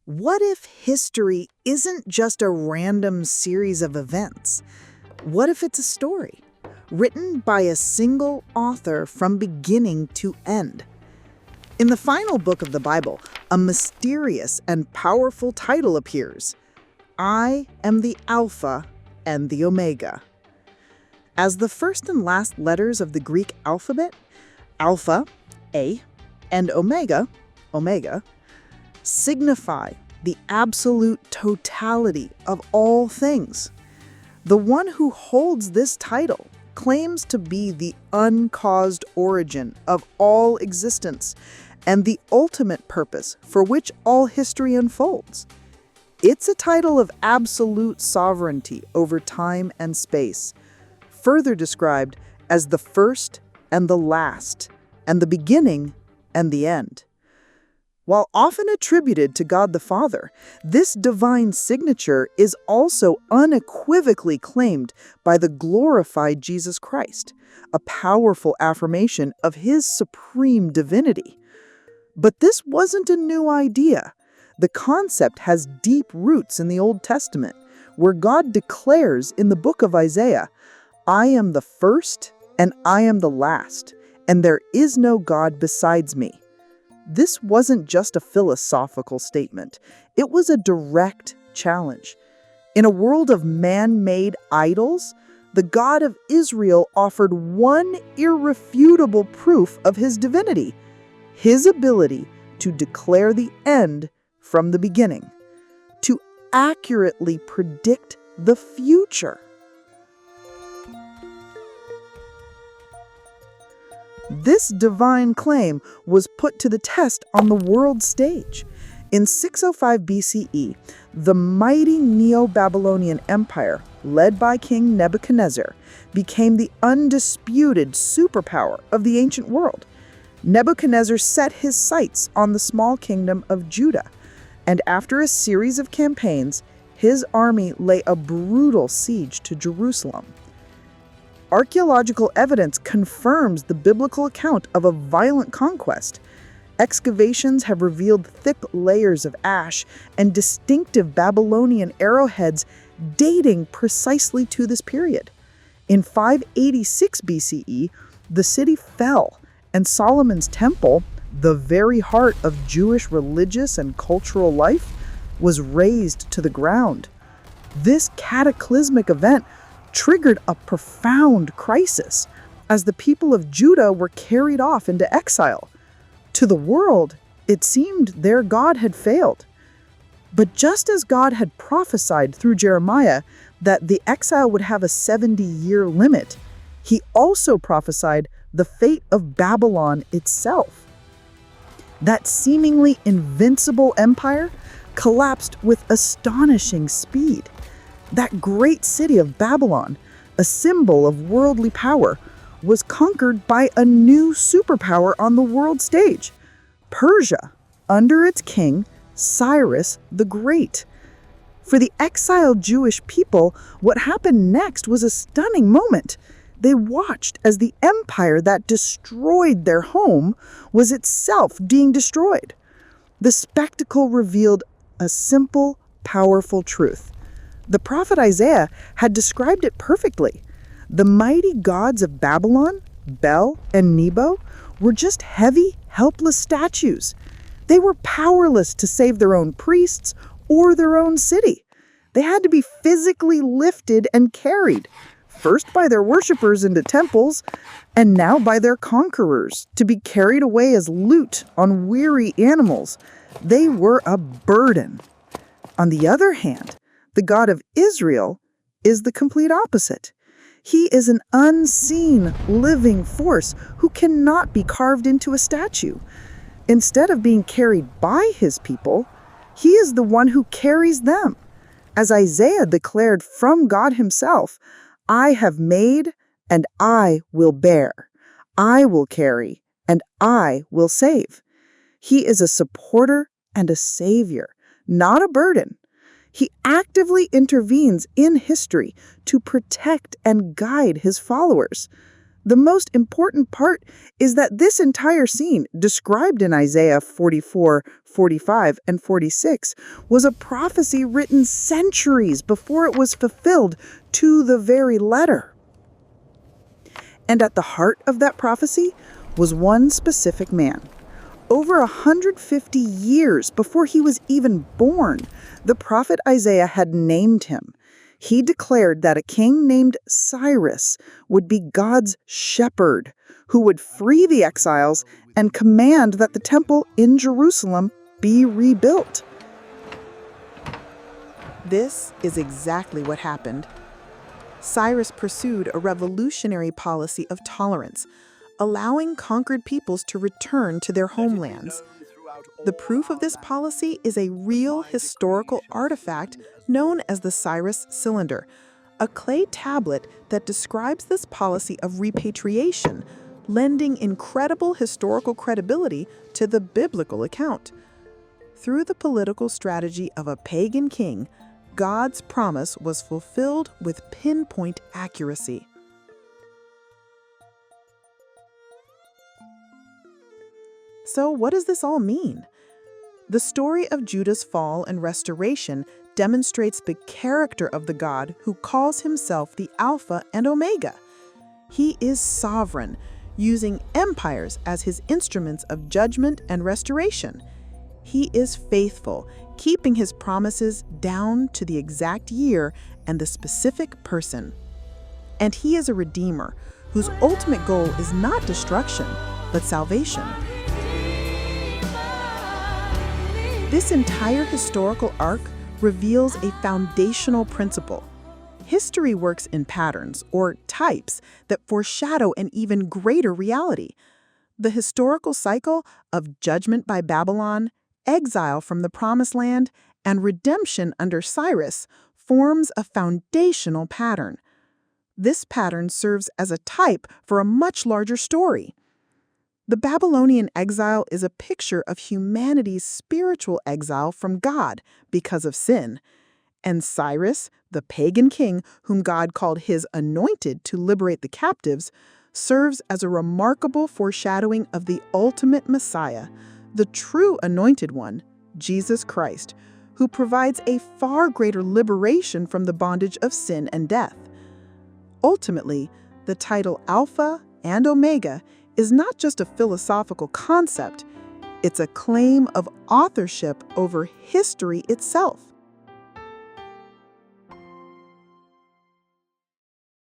What if history isn't just a random series of events? What if it's a story, written by a single author from beginning to end? In the final book of the Bible, a mysterious and powerful title appears: I am the Alpha and the Omega. As the first and last letters of the Greek alphabet, Alpha, A, and Omega, Omega, signify the absolute totality of all things. The one who holds this title claims to be the uncaused origin of all existence and the ultimate purpose for which all history unfolds. It's a title of absolute sovereignty over time and space, further described as the first and the last, and the beginning and the end. While often attributed to God the Father, this divine signature is also unequivocally claimed by the glorified Jesus Christ, a powerful affirmation of his supreme divinity. But this wasn't a new idea. The concept has deep roots in the Old Testament, where God declares in the book of Isaiah, I am the first and I am the last, and there is no God besides me. This wasn't just a philosophical statement. It was a direct challenge. In a world of man-made idols, the God of Israel offered one irrefutable proof of his divinity: his ability to declare the end from the beginning, to accurately predict the future. This divine claim was put to the test on the world stage. In 605 BCE, the mighty Neo-Babylonian Empire, led by King Nebuchadnezzar, became the undisputed superpower of the ancient world. Nebuchadnezzar set his sights on the small kingdom of Judah, and after a series of campaigns, his army lay a brutal siege to Jerusalem. Archaeological evidence confirms the biblical account of a violent conquest. Excavations have revealed thick layers of ash and distinctive Babylonian arrowheads dating precisely to this period. In 586 BCE, the city fell, and Solomon's temple, the very heart of Jewish religious and cultural life, was razed to the ground. This cataclysmic event triggered a profound crisis as the people of Judah were carried off into exile. To the world, it seemed their God had failed. But just as God had prophesied through Jeremiah that the exile would have a 70-year limit, he also prophesied the fate of Babylon itself. That seemingly invincible empire collapsed with astonishing speed. That great city of Babylon, a symbol of worldly power, was conquered by a new superpower on the world stage: Persia, under its king, Cyrus the Great. For the exiled Jewish people, what happened next was a stunning moment. They watched as the empire that destroyed their home was itself being destroyed. The spectacle revealed a simple, powerful truth. The prophet Isaiah had described it perfectly. The mighty gods of Babylon, Bel and Nebo, were just heavy, helpless statues. They were powerless to save their own priests or their own city. They had to be physically lifted and carried, first by their worshippers into temples, and now by their conquerors, to be carried away as loot on weary animals. They were a burden. On the other hand, the God of Israel is the complete opposite. He is an unseen, living force who cannot be carved into a statue. Instead of being carried by his people, he is the one who carries them. As Isaiah declared from God himself, I have made and I will bear. I will carry and I will save. He is a supporter and a savior, not a burden. He actively intervenes in history to protect and guide his followers. The most important part is that this entire scene, described in Isaiah 44, 45, and 46, was a prophecy written centuries before it was fulfilled to the very letter. And at the heart of that prophecy was one specific man. Over 150 years before he was even born, the prophet Isaiah had named him. He declared that a king named Cyrus would be God's shepherd, who would free the exiles and command that the temple in Jerusalem be rebuilt. This is exactly what happened. Cyrus pursued a revolutionary policy of tolerance, allowing conquered peoples to return to their homelands. The proof of this policy is a real historical artifact known as the Cyrus Cylinder, a clay tablet that describes this policy of repatriation, lending incredible historical credibility to the biblical account. Through the political strategy of a pagan king, God's promise was fulfilled with pinpoint accuracy. So, what does this all mean? The story of Judah's fall and restoration demonstrates the character of the God who calls himself the Alpha and Omega. He is sovereign, using empires as his instruments of judgment and restoration. He is faithful, keeping his promises down to the exact year and the specific person. And he is a redeemer whose ultimate goal is not destruction, but salvation. This entire historical arc reveals a foundational principle. History works in patterns, or types, that foreshadow an even greater reality. The historical cycle of judgment by Babylon, exile from the Promised Land, and redemption under Cyrus forms a foundational pattern. This pattern serves as a type for a much larger story. The Babylonian exile is a picture of humanity's spiritual exile from God because of sin. And Cyrus, the pagan king whom God called his anointed to liberate the captives, serves as a remarkable foreshadowing of the ultimate Messiah, the true anointed one, Jesus Christ, who provides a far greater liberation from the bondage of sin and death. Ultimately, the title Alpha and Omega is not just a philosophical concept, it's a claim of authorship over history itself.